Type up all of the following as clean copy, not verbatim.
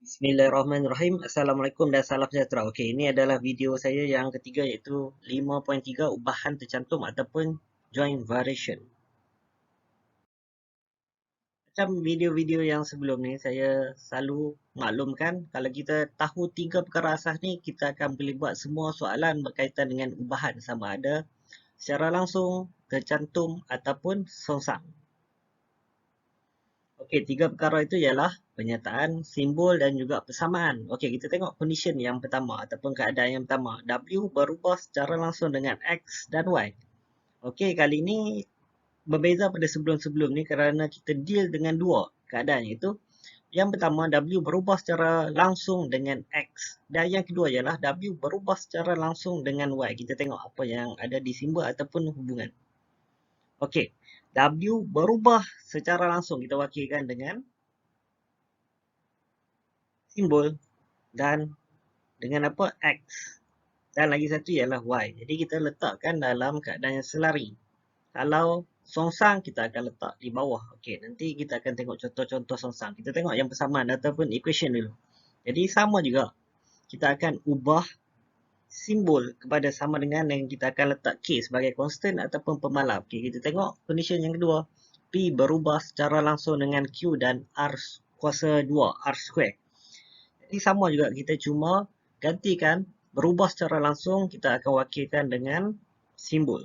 Bismillahirrahmanirrahim. Assalamualaikum dan salam sejahtera. Okey, ini adalah video saya yang ketiga iaitu 5.3 ubahan tercantum ataupun joint variation. Macam video-video yang sebelum ni saya selalu maklumkan kalau kita tahu tiga perkara asas ni kita akan boleh buat semua soalan berkaitan dengan ubahan sama ada secara langsung, tercantum ataupun songsang. Okey, tiga perkara itu ialah penyataan, simbol dan juga persamaan. Okey, kita tengok condition yang pertama ataupun keadaan yang pertama. W berubah secara langsung dengan X dan Y. Okey, kali ini berbeza pada sebelum-sebelum ni kerana kita deal dengan dua keadaan iaitu yang pertama W berubah secara langsung dengan X dan yang kedua ialah W berubah secara langsung dengan Y. Kita tengok apa yang ada di simbol ataupun hubungan. Okey, W berubah secara langsung kita wakilkan dengan simbol dan dengan apa X dan lagi satu ialah Y. Jadi kita letakkan dalam keadaan yang selari. Kalau songsang kita akan letak di bawah. Okey, nanti kita akan tengok contoh-contoh songsang. Kita tengok yang persamaan ataupun equation dulu. Jadi sama juga. Kita akan ubah simbol kepada sama dengan yang kita akan letak K sebagai constant ataupun pemalar. Okey, kita tengok condition yang kedua. P berubah secara langsung dengan Q dan R kuasa 2, R square. Jadi sama juga kita cuma gantikan berubah secara langsung kita akan wakilkan dengan simbol.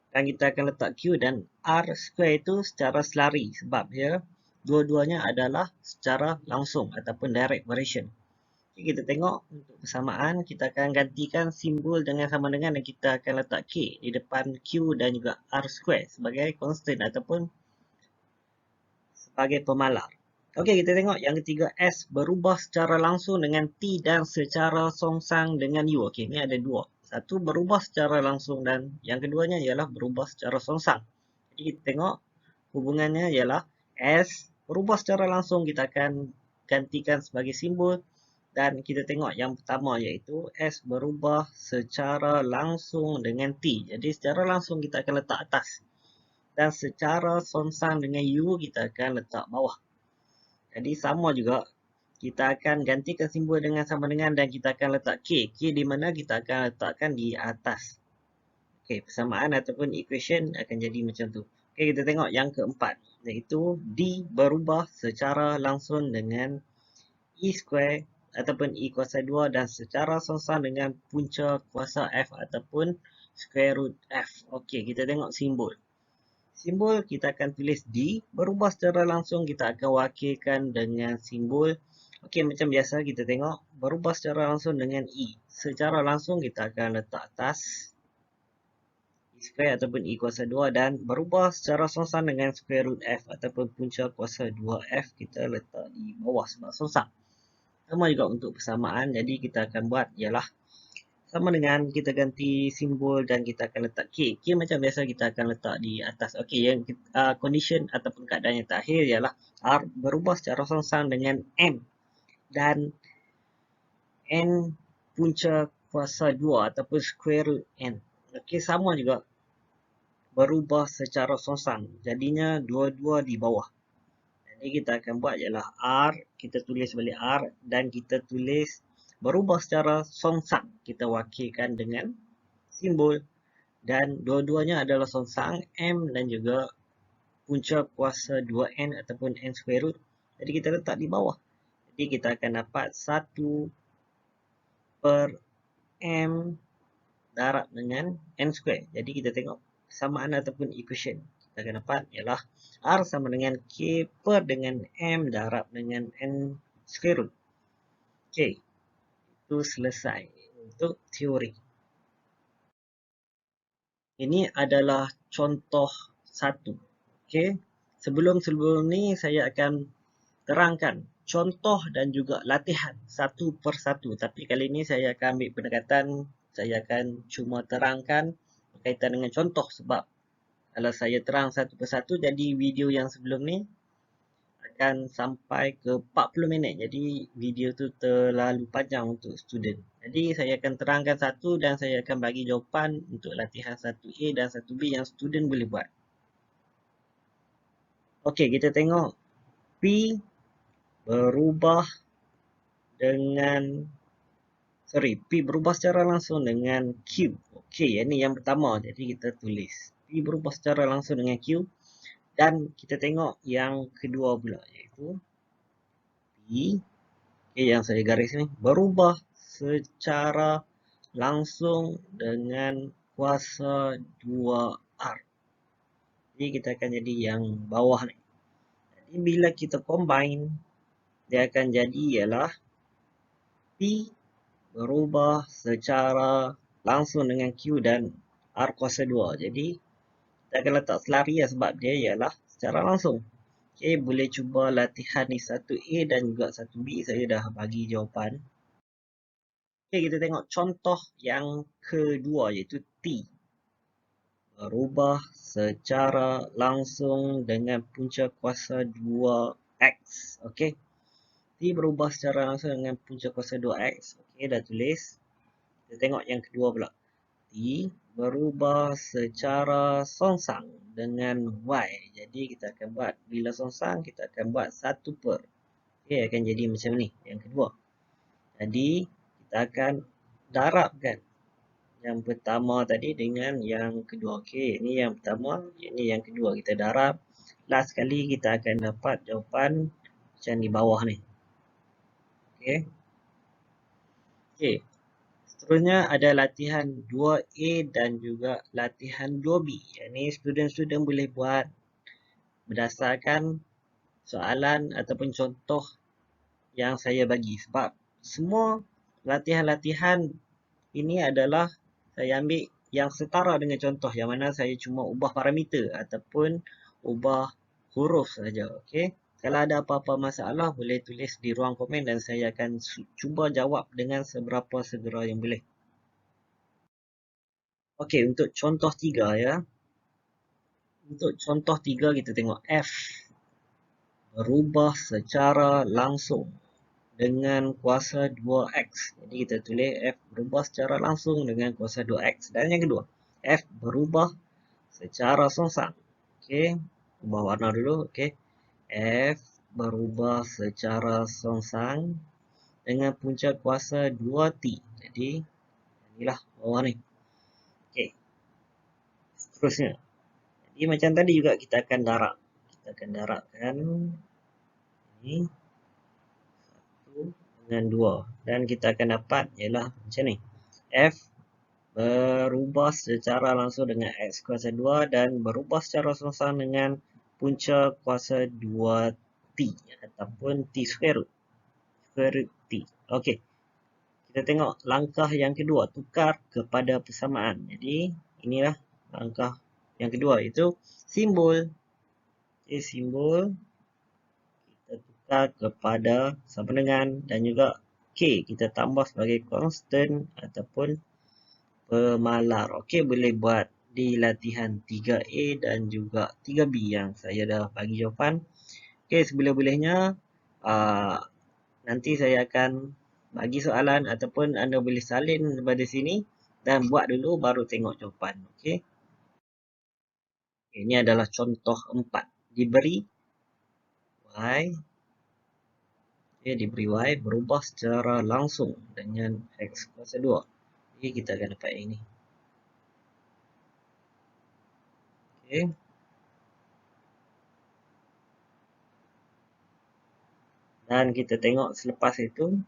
Dan kita akan letak Q dan R square itu secara selari sebab dia dua-duanya adalah secara langsung ataupun direct variation. Jadi kita tengok untuk persamaan kita akan gantikan simbol dengan sama dengan yang kita akan letak K di depan Q dan juga R square sebagai constant ataupun sebagai pemalar. Okey, kita tengok yang ketiga S berubah secara langsung dengan T dan secara songsang dengan U. Okey, ini ada dua. Satu berubah secara langsung dan yang keduanya ialah berubah secara songsang. Jadi kita tengok hubungannya ialah S berubah secara langsung kita akan gantikan sebagai simbol dan kita tengok yang pertama iaitu S berubah secara langsung dengan T. Jadi secara langsung kita akan letak atas dan secara songsang dengan U kita akan letak bawah. Jadi sama juga kita akan gantikan simbol dengan sama dengan dan kita akan letak K. K di mana kita akan letakkan di atas. Okey, persamaan ataupun equation akan jadi macam tu. Okey, kita tengok yang keempat iaitu D berubah secara langsung dengan E square ataupun E kuasa 2 dan secara songsang dengan punca kuasa F ataupun square root F. Okey, kita tengok simbol. Simbol kita akan tulis D, berubah secara langsung kita akan wakilkan dengan simbol. Okey, macam biasa kita tengok berubah secara langsung dengan E. Secara langsung kita akan letak atas E square ataupun E kuasa 2 dan berubah secara songsang dengan square root F ataupun punca kuasa 2F kita letak di bawah sebab songsang. Sama juga untuk persamaan, jadi kita akan buat ialah sama dengan kita ganti simbol dan kita akan letak K. K macam biasa kita akan letak di atas. Okey, yang condition ataupun keadaan yang terakhir ialah R berubah secara songsang dengan M dan N punca kuasa 2 ataupun square root N. Okey, sama juga berubah secara songsang. Jadinya dua-dua di bawah. Jadi kita akan buat ialah R, kita tulis balik R dan kita tulis berubah secara songsang. Kita wakilkan dengan simbol dan dua-duanya adalah songsang M dan juga punca kuasa 2N ataupun N square root. Jadi kita letak di bawah. Jadi kita akan dapat 1 per M darab dengan N square. Jadi kita tengok persamaan ataupun equation. Kita akan dapat ialah R sama dengan K per dengan M darab dengan N square root. Okey, itu selesai untuk teori. Ini adalah contoh satu. Okey, sebelum ni saya akan terangkan contoh dan juga latihan satu persatu. Tapi kali ini saya akan ambil pendekatan, saya akan cuma terangkan berkaitan dengan contoh sebab kalau saya terang satu persatu jadi video yang sebelum ni akan sampai ke 40 minit. Jadi video tu terlalu panjang untuk student. Jadi saya akan terangkan satu dan saya akan bagi jawapan untuk latihan 1A dan 1B yang student boleh buat. Okey, kita tengok P berubah dengan P berubah secara langsung dengan Q. Okey, ini yang pertama. Jadi kita tulis P berubah secara langsung dengan Q. Dan kita tengok yang kedua pula, iaitu P, yang saya garis ni, berubah secara langsung dengan kuasa 2R. Jadi kita akan jadi yang bawah ni. Jadi bila kita combine, dia akan jadi ialah P berubah secara langsung dengan Q dan R kuasa 2. Jadi kita akan letak selari lah sebab dia ialah secara langsung. Okey, boleh cuba latihan ni 1A dan juga 1B. Saya dah bagi jawapan. Okey, kita tengok contoh yang kedua iaitu T. Berubah secara langsung dengan punca kuasa 2X. Okey. T berubah secara langsung dengan punca kuasa 2X. Okey, dah tulis. Kita tengok yang kedua pula. T berubah secara songsang dengan Y. Jadi kita akan buat, bila songsang kita akan buat 1 per. Okey, akan jadi macam ni yang kedua. Jadi kita akan darabkan yang pertama tadi dengan yang kedua. Okey, ini yang pertama, ini yang kedua. Kita darab. Last sekali kita akan dapat jawapan macam di bawah ni. Okey. Okey. Seterusnya ada latihan 2A dan juga latihan 2B. Yang ni student-student boleh buat berdasarkan soalan ataupun contoh yang saya bagi. Sebab semua latihan-latihan ini adalah saya ambil yang setara dengan contoh, yang mana saya cuma ubah parameter ataupun ubah huruf saja. Okey. Kalau ada apa-apa masalah boleh tulis di ruang komen dan saya akan cuba jawab dengan seberapa segera yang boleh. Okey, untuk contoh 3 ya. Untuk contoh 3 kita tengok F berubah secara langsung dengan kuasa 2X. Jadi kita tulis F berubah secara langsung dengan kuasa 2X. Dan yang kedua, F berubah secara songsang. Okey, ubah warna dulu. Okey, F berubah secara songsang dengan punca kuasa 2T. Jadi, inilah bawah ni. Okey, seterusnya. Jadi macam tadi juga kita akan darab. Kita akan darabkan ini 1 dengan 2. Dan kita akan dapat ialah macam ni. F berubah secara langsung dengan X kuasa 2 dan berubah secara songsang dengan punca kuasa 2T ataupun T square root. Square root T. Okey. Kita tengok langkah yang kedua, tukar kepada persamaan. Jadi inilah langkah yang kedua, iaitu simbol. Okay, simbol kita tukar kepada sama dengan dan juga K kita tambah sebagai constant ataupun pemalar. Okey, boleh buat di latihan 3A dan juga 3B yang saya dah bagi jawapan. Okey, seboleh-bolehnya nanti saya akan bagi soalan ataupun anda boleh salin daripada sini dan buat dulu baru tengok jawapan. Okey. Ini adalah contoh 4. Diberi Y. Okay, diberi Y berubah secara langsung dengan X kuasa 2. Jadi kita akan dapat ini. Okey. Dan kita tengok selepas itu,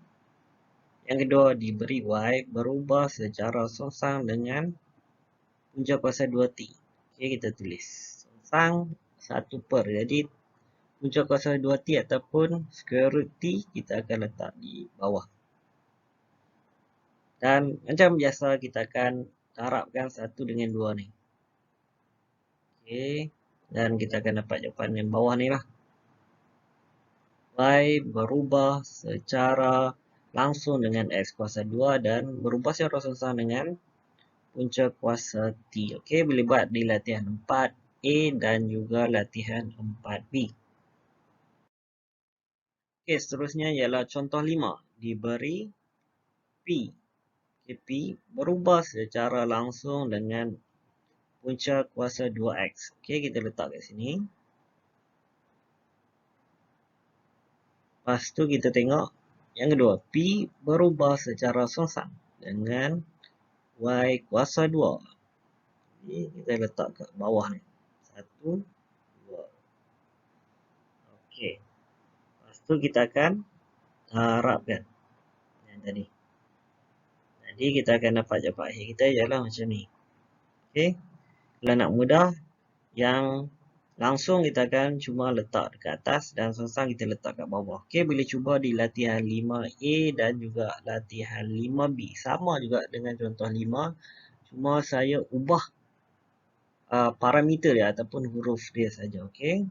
yang kedua diberi Y berubah secara songsang dengan punca kuasa 2T. Okey, kita tulis songsang 1 per. Jadi punca kuasa 2T ataupun square root T kita akan letak di bawah. Dan macam biasa kita akan darabkan 1 dengan 2 ni. Okey, dan kita akan dapat jawapan yang bawah ni lah. Y berubah secara langsung dengan X kuasa 2 dan berubah secara songsang dengan punca kuasa T. Okey, boleh buat di latihan 4A dan juga latihan 4B. Okey, seterusnya ialah contoh 5. Diberi P. Okay, P berubah secara langsung dengan punca kuasa 2X. Okey, kita letak kat sini. Lepas tu kita tengok yang kedua, P berubah secara songsang dengan Y kuasa 2. Jadi kita letak kat bawah ni. 1, 2. Okey. Lepas tu kita akan harapkan yang tadi. Jadi kita akan dapat jawapan akhir kita ialah macam ni. Okey. Kalau nak mudah, yang langsung kita akan cuma letak dekat atas dan songsang kita letak kat bawah. Okey, boleh cuba di latihan 5A dan juga latihan 5B. Sama juga dengan contoh 5. Cuma saya ubah parameter dia ataupun huruf dia saja. Okey.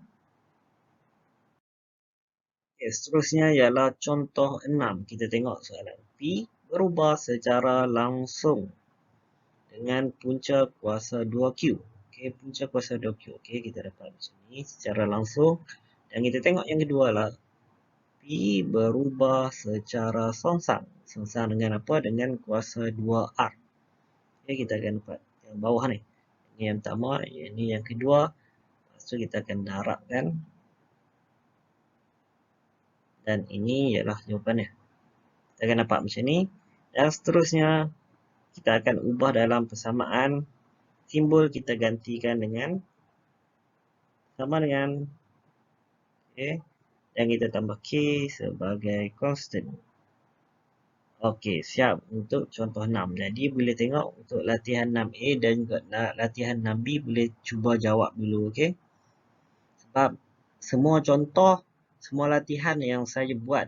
Okay, seterusnya ialah contoh 6. Kita tengok soalan. P berubah secara langsung dengan punca kuasa 2Q. Okey, punca kuasa 2Q. Okey, kita dapat macam ni secara langsung. Dan kita tengok yang kedua lah. P berubah secara songsang. Songsang dengan apa? Dengan kuasa 2R. Okey, kita akan dapat yang bawah ni. Ini yang pertama, ini yang kedua. Lepas tu kita akan darabkan. Dan ini ialah jawapannya. Kita akan dapat macam ni. Dan seterusnya, kita akan ubah dalam persamaan. Simbol kita gantikan dengan sama dengan okay. Dan kita tambah K sebagai constant. Okey, siap untuk contoh 6. Jadi boleh tengok untuk latihan 6A dan juga latihan 6B boleh cuba jawab dulu. Okey. Sebab semua contoh, semua latihan yang saya buat,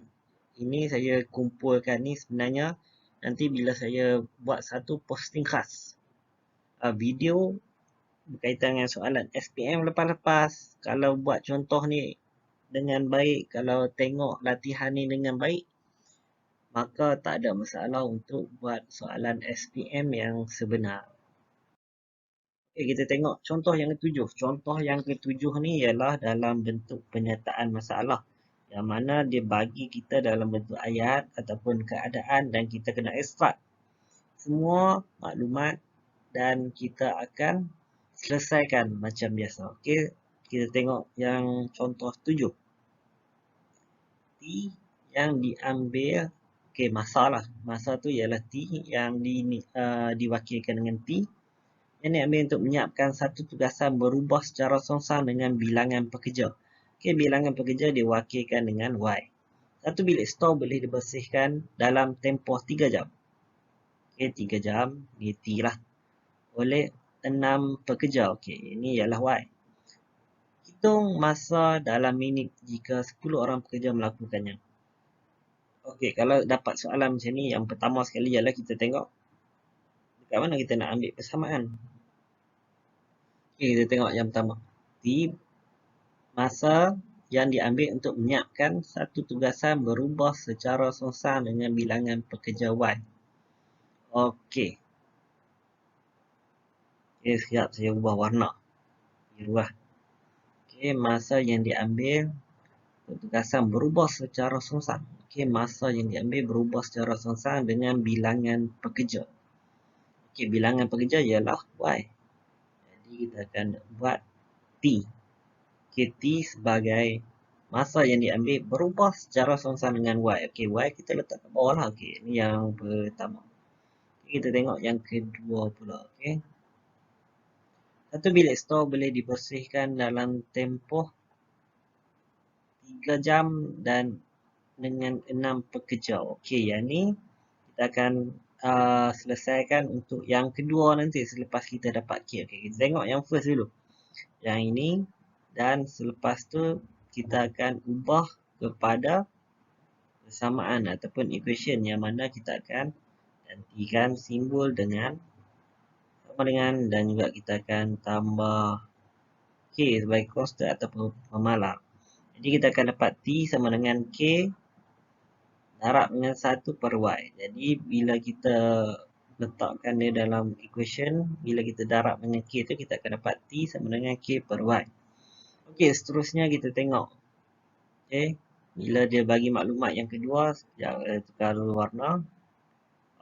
ini saya kumpulkan ni sebenarnya nanti bila saya buat satu posting khas video berkaitan dengan soalan SPM lepas-lepas, kalau buat contoh ni dengan baik, kalau tengok latihan ni dengan baik, maka tak ada masalah untuk buat soalan SPM yang sebenar. Okay, kita tengok contoh yang ketujuh. Contoh yang ketujuh ni ialah dalam bentuk penyataan masalah. Yang mana dia bagi kita dalam bentuk ayat ataupun keadaan dan kita kena ekstrak semua maklumat dan kita akan selesaikan macam biasa. Okey, kita tengok yang contoh 7. T yang diambil, okey, masa lah. Masa tu ialah T yang diwakilkan dengan T. Yang diambil untuk menyiapkan satu tugasan berubah secara songsang dengan bilangan pekerja. Okey, bilangan pekerja diwakilkan dengan Y. Satu bilik stor boleh dibersihkan dalam tempoh 3 jam. Okey, 3 jam, ni T lah. Oleh 6 pekerja. Okey, ini ialah Y. Hitung masa dalam minit jika 10 orang pekerja melakukannya. Okey, kalau dapat soalan macam ni, yang pertama sekali ialah kita tengok dekat mana kita nak ambil persamaan. Okey, kita tengok yang pertama. T masa yang diambil untuk menyiapkan satu tugasan berubah secara songsang dengan bilangan pekerja Y. Okey. Okey, siap saya ubah warna. Biru lah. Okey, masa yang diambil untuk tugasan berubah secara songsang. Okey, masa yang diambil berubah secara songsang dengan bilangan pekerja. Okey, bilangan pekerja ialah Y. Jadi kita akan buat T. Okey, T sebagai masa yang diambil berubah secara songsang dengan Y. Okey, Y kita letak ke bawah lah. Okey, ini yang pertama. Okay, kita tengok yang kedua pula. Okey. Satu bilik stor boleh dibersihkan dalam tempoh 3 jam dan dengan 6 pekerja. Okey, yang ni kita akan selesaikan untuk yang kedua nanti selepas kita dapat K. Okey, kita tengok yang first dulu. Yang ini dan selepas tu kita akan ubah kepada persamaan ataupun equation yang mana kita akan gantikan simbol dengan sama dengan dan juga kita akan tambah K sebagai constant ataupun pemalar. Jadi kita akan dapat T sama dengan K darab dengan 1 per Y. Jadi bila kita letakkan dia dalam equation, bila kita darab dengan K tu kita akan dapat T sama dengan K per Y. Okey, seterusnya kita tengok. Okey, bila dia bagi maklumat yang kedua, sekejap tukar warna.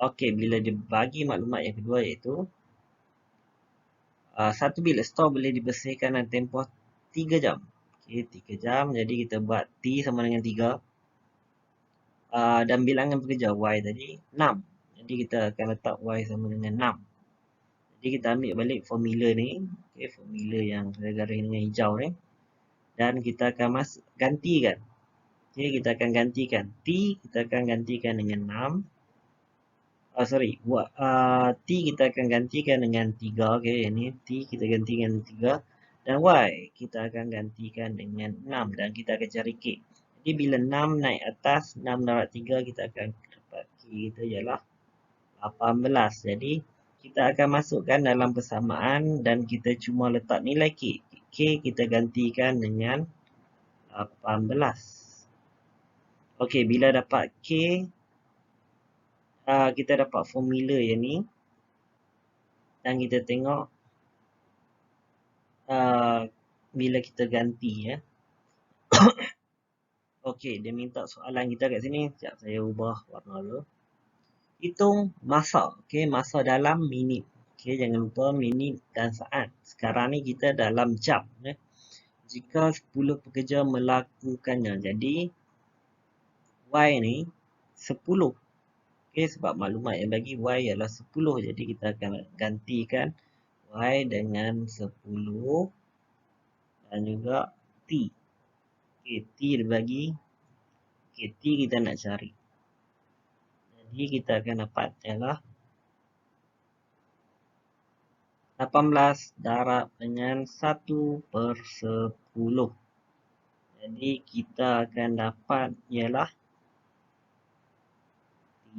Okey, bila dia bagi maklumat yang kedua iaitu satu bilik stor boleh dibersihkan dalam tempoh 3 jam. Okey, 3 jam. Jadi kita buat T sama dengan 3. Dan bilangan pekerja Y tadi 6. Jadi kita akan letak Y sama dengan 6. Jadi kita ambil balik formula ni. Okay, formula yang saya garis dengan hijau ni. Dan kita akan gantikan. Okay, kita akan gantikan. T kita akan gantikan dengan 6. T kita akan gantikan dengan 3. Okay, ini T kita gantikan dengan 3. Dan Y kita akan gantikan dengan 6. Dan kita akan cari K. Jadi bila 6 naik atas, 6 darab 3, kita akan dapat K kita ialah 18. Jadi kita akan masukkan dalam persamaan dan kita cuma letak nilai K. K kita gantikan dengan 18. Okey, bila dapat K, kita dapat formula yang ni. Dan kita tengok bila kita ganti ya. Okey, dia minta soalan kita kat sini. Sekejap saya ubah warna dulu. Hitung masa. Okey, masa dalam minit. Okey, jangan lupa minit dan saat. Sekarang ni kita dalam jam ya. Jika 10 pekerja melakukannya. Jadi Y ni 10. Okey, sebab maklumat yang bagi Y ialah 10. Jadi kita akan gantikan Y dengan 10 dan juga T. Okey, T dibagi. Okey, T kita nak cari. Jadi kita akan dapat ialah 18 darab dengan 1/10. Jadi kita akan dapat ialah T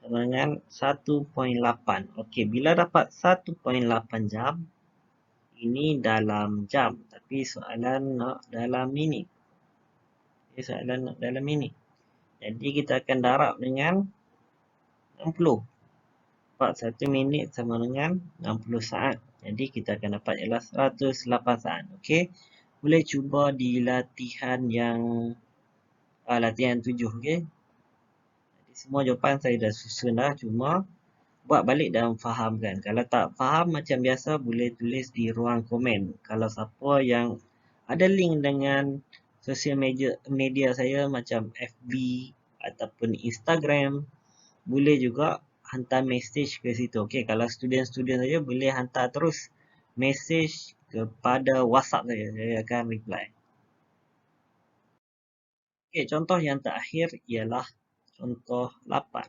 sama dengan 1.8. Okey, bila dapat 1.8 jam, ini dalam jam. Tapi soalan nak dalam minit. Okay, soalan nak dalam minit. Jadi kita akan darab dengan 60. 1 minit sama dengan 60 saat. Jadi kita akan dapat ialah 108 saat. Okey. Boleh cuba di latihan yang latihan 7. Okey. Jadi semua jawapan saya dah susun dah. Cuma buat balik dan fahamkan. Kalau tak faham macam biasa boleh tulis di ruang komen. Kalau siapa yang ada link dengan sosial media saya macam FB ataupun Instagram, boleh juga hantar message ke situ. Okey, kalau student-student saja boleh hantar terus message kepada WhatsApp saya. Saya akan reply. Okey, contoh yang terakhir ialah contoh 8.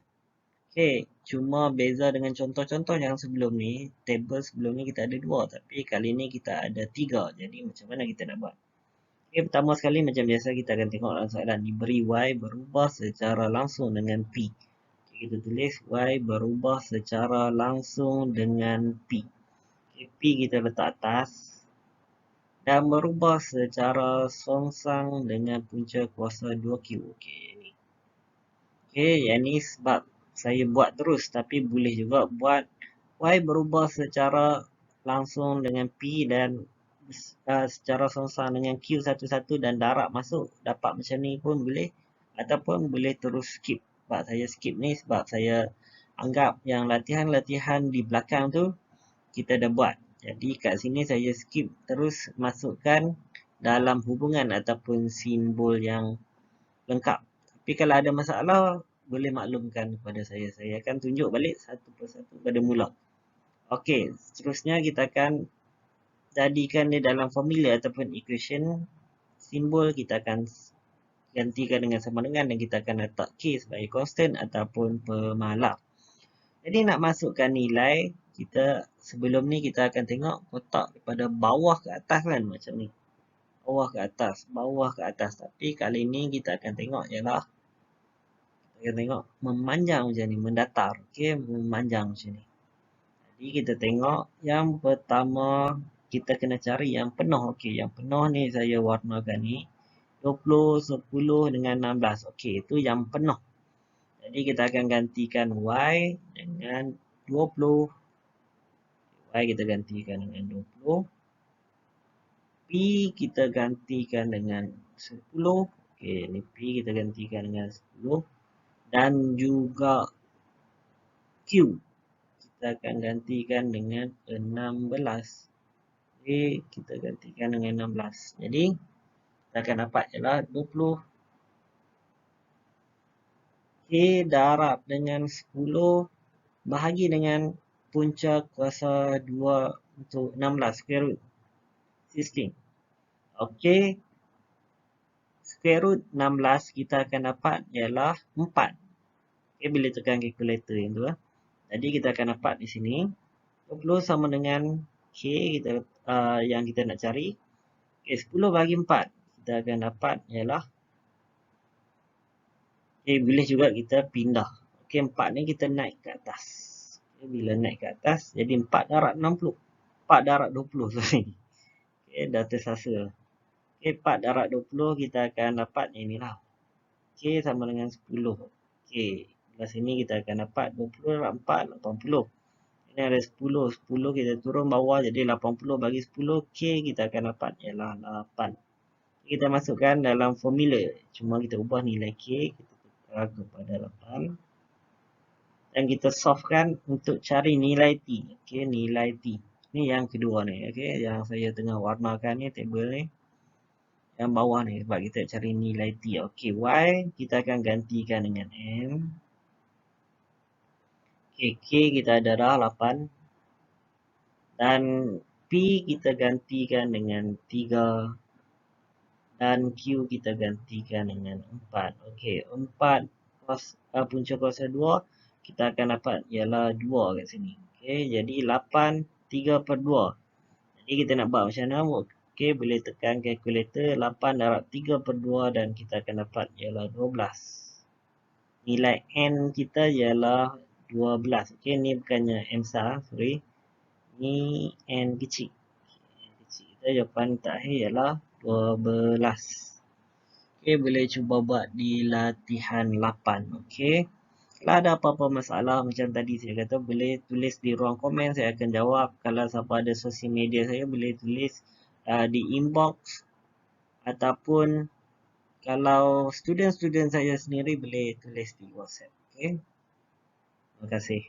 Okey, cuma beza dengan contoh-contoh yang sebelum ni, table sebelum ni kita ada 2, tapi kali ni kita ada 3. Jadi macam mana kita nak buat? Okey, pertama sekali macam biasa kita akan tengok dalam soalan diberi Y berubah secara langsung dengan P. Kita tulis Y berubah secara langsung dengan P. Okay, P kita letak atas. Dan berubah secara songsang dengan punca kuasa 2Q. Okey, ni. Okey, yang ni sebab saya buat terus. Tapi boleh juga buat Y berubah secara langsung dengan P dan secara songsang dengan Q11 dan darab masuk. Dapat macam ni pun boleh. Ataupun boleh terus skip. Sebab saya skip ni sebab saya anggap yang latihan-latihan di belakang tu kita dah buat. Jadi kat sini saya skip terus masukkan dalam hubungan ataupun simbol yang lengkap. Tapi kalau ada masalah boleh maklumkan kepada saya. Saya akan tunjuk balik satu persatu pada mula. Okey, seterusnya kita akan jadikan dia dalam formula ataupun equation. Simbol kita akan gantikan dengan sama dengan dan kita akan letak K sebagai constant ataupun pemalar. Jadi nak masukkan nilai, kita sebelum ni kita akan tengok kotak daripada bawah ke atas kan macam ni. Bawah ke atas, bawah ke atas. Tapi kali ni kita akan tengok ialah kita akan tengok memanjang macam ni, mendatar. Okey, memanjang macam ni. Jadi kita tengok yang pertama kita kena cari yang penuh. Okey, yang penuh ni saya warnakan ni 20, 10 dengan 16. Okey, itu yang penuh. Jadi kita akan gantikan Y dengan 20. Y kita gantikan dengan 20. P kita gantikan dengan 10. Okey, ni P kita gantikan dengan 10. Dan juga Q kita akan gantikan dengan 16. Okey, kita gantikan dengan 16. Jadi kita akan dapat ialah 20 K darab dengan 10 bahagi dengan punca kuasa 2 untuk 16 square root 16. Okey, square root 16 kita akan dapat ialah 4. Okay, bila tekan kalkulator yang tu lah. Jadi kita akan dapat di sini 20 sama dengan K kita yang kita nak cari. Okay, 10 bagi 4 kita akan dapat ialah boleh juga kita pindah. Okay, 4 ni kita naik ke atas. Okay, bila naik ke atas jadi 4 darab 60. 4 darab 20 sorry. Okay, dah tersasa. Okay, 4 darab 20 kita akan dapat inilah. K sama dengan 10. Okay, belah sini kita akan dapat 20 darab 4, 80. Ini ada 10. 10 kita turun bawah jadi 80 bagi 10. K kita akan dapat ialah 8. Kita masukkan dalam formula. Cuma kita ubah nilai K. Kita tukar kepada 8. Dan kita solvekan untuk cari nilai T. Okay, nilai T. Ini yang kedua ni. Okay, yang saya tengah warnakan ni, table ni. Yang bawah ni sebab kita cari nilai T. Okay, Y kita akan gantikan dengan M. Okay, K kita ada dah 8. Dan P kita gantikan dengan 3. Dan Q kita gantikan dengan 4. Okey, 4 punca kuasa 2 kita akan dapat ialah 2 kat sini. Okey, jadi 8 3 per 2. Jadi kita nak buat macam mana? Okey, boleh tekan kalkulator 8 darab 3 per 2 dan kita akan dapat ialah 12. Nilai N kita ialah 12. Okey, ni bukannya M besar, sorry. Ni N kecil. N kecil. Kita jawapan terakhir ialah 12. Okey, boleh cuba buat di latihan 8. Okey. Kalau ada apa-apa masalah macam tadi saya kata, boleh tulis di ruang komen, saya akan jawab. Kalau siapa ada sosial media saya, boleh tulis di inbox. Ataupun kalau student-student saya sendiri, boleh tulis di WhatsApp. Okey. Terima kasih.